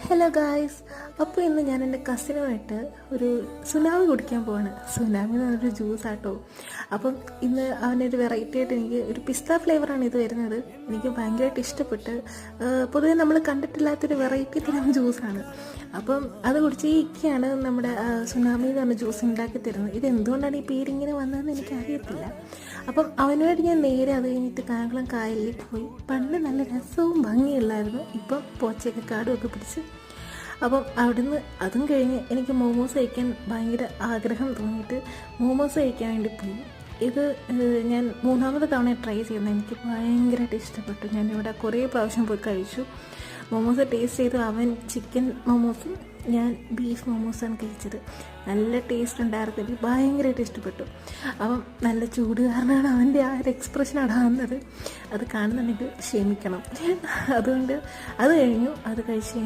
Hello guys, അപ്പോൾ ഇന്ന് ഞാൻ എൻ്റെ കസിനുമായിട്ട് ഒരു സുനാമി കുടിക്കാൻ പോവാണ്. സുനാമി എന്ന് പറഞ്ഞൊരു ജ്യൂസാട്ടോ. അപ്പം ഇന്ന് അവനൊരു വെറൈറ്റി ആയിട്ട് എനിക്ക് ഒരു പിസ്ത ഫ്ലേവറാണ് ഇത് വരുന്നത്. എനിക്ക് ഭയങ്കരമായിട്ട് ഇഷ്ടപ്പെട്ട്. പൊതുവെ നമ്മൾ കണ്ടിട്ടില്ലാത്തൊരു വെറൈറ്റി തരം ജ്യൂസാണ്. അപ്പം അത് കുടിച്ച് ഇക്കയാണ് നമ്മുടെ സുനാമി എന്ന് പറഞ്ഞ ജ്യൂസ് ഉണ്ടാക്കി തരുന്നത്. ഇത് എന്തുകൊണ്ടാണ് ഈ പേരിങ്ങനെ വന്നതെന്ന് എനിക്കറിയത്തില്ല. അപ്പം അവനുമായിട്ട് ഞാൻ നേരെ അത് കഴിഞ്ഞിട്ട് കായംകുളം കായലിൽ പോയി. പണ്ട് നല്ല രസവും ഭംഗിയുള്ളായിരുന്നു. ഇപ്പം പോച്ചയൊക്കെ കാടുമൊക്കെ പിടിച്ച്. അപ്പം അവിടുന്ന് അതും കഴിഞ്ഞ് എനിക്ക് മോമോസ് കഴിക്കാൻ ഭയങ്കര ആഗ്രഹം തോന്നിയിട്ട് മോമോസ് കഴിക്കാൻ വേണ്ടി പോയി. ഇത് ഞാൻ മൂന്നാമത്തെ തവണ ട്രൈ ചെയ്യുന്നത്. എനിക്ക് ഭയങ്കരമായിട്ട് ഇഷ്ടപ്പെട്ടു. ഞാനിവിടെ കുറേ പ്രാവശ്യം പോയി കഴിച്ചു. മോമോസ് ടേസ്റ്റ് ചെയ്തു. അവൻ ചിക്കൻ മോമോസും ഞാൻ ബീഫ് മോമോസാണ് കഴിച്ചത്. നല്ല ടേസ്റ്റ് ഉണ്ടായിരുന്നു. എനിക്ക് ഭയങ്കരമായിട്ട് ഇഷ്ടപ്പെട്ടു. അപ്പം നല്ല ചൂട് കാരണമാണ് അവൻ്റെ ആ ഒരു എക്സ്പ്രഷനാണ് വന്നത്. അത് കാണുന്നുണ്ടെങ്കിൽ ക്ഷമിക്കണം. അതുകൊണ്ട് അത് കഴിഞ്ഞു. അത് കഴിച്ച്